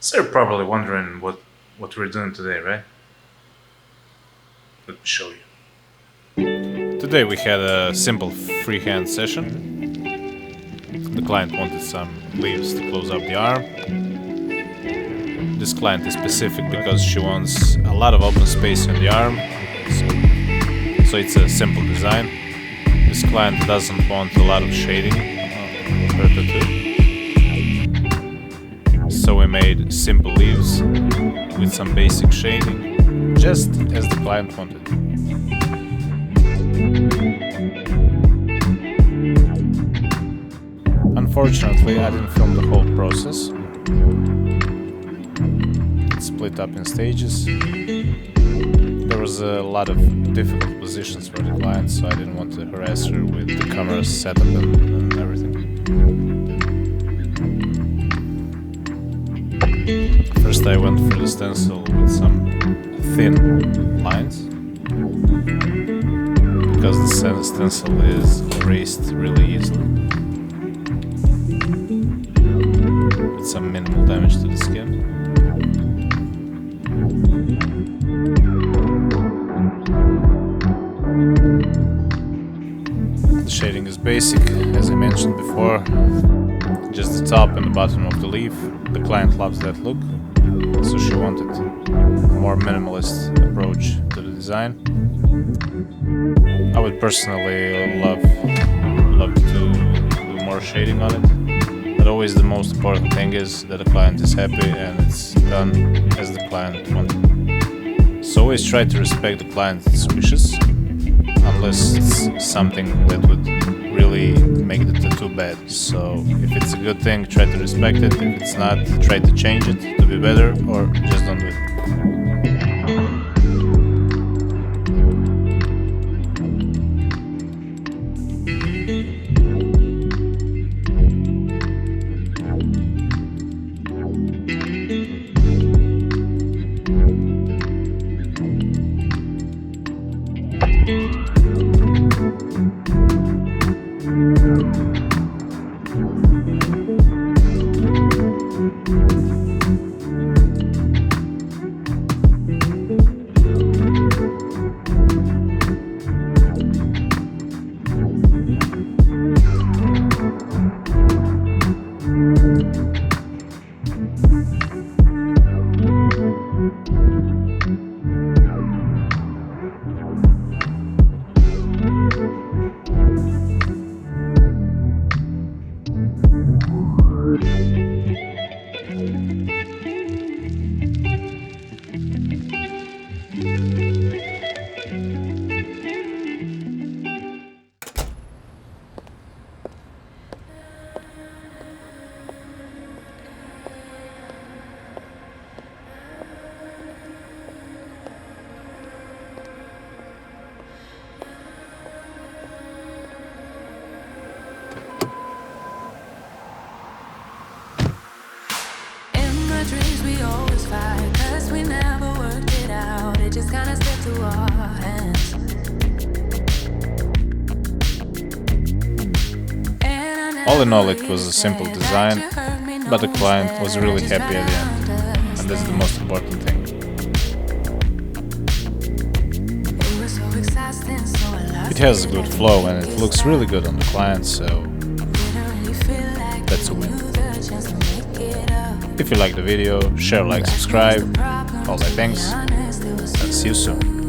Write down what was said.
So you're probably wondering what we're doing today, right? Let me show you. Today we had a simple freehand session. The client wanted some leaves to close up the arm. This client is specific because she wants a lot of open space on the arm, so it's a simple design. This client doesn't want a lot of shading on her tattoo, so we made simple leaves with some basic shading, just as the client wanted. Unfortunately, I didn't film the whole process. It's split up in stages. There was a lot of difficult positions for the client, so I didn't want to harass her with the camera setup and everything. First I went for the stencil with some thin lines, because the stencil is erased really easily, with some minimal damage to the skin. The shading is basic, as I mentioned before, just the top and the bottom of the leaf. The client loves that look, so she wanted a more minimalist approach to the design. I would personally love to do more shading on it, but always the most important thing is that the client is happy and it's done as the client wanted. So always try to respect the client's wishes, unless it's something that would really make the tattoo bad. So if it's a good thing, try to respect it. If it's not, try to change it to be better, or just don't do it. Dreams we always fight, 'cause we never worked it out. It just kinda slipped through our hands. All in all, it was a simple design, but the client was really happy at the end, and that's the most important thing. It has a good flow and it looks really good on the client, so that's a win. If you like the video, share, like, subscribe, all that, thanks, and see you soon.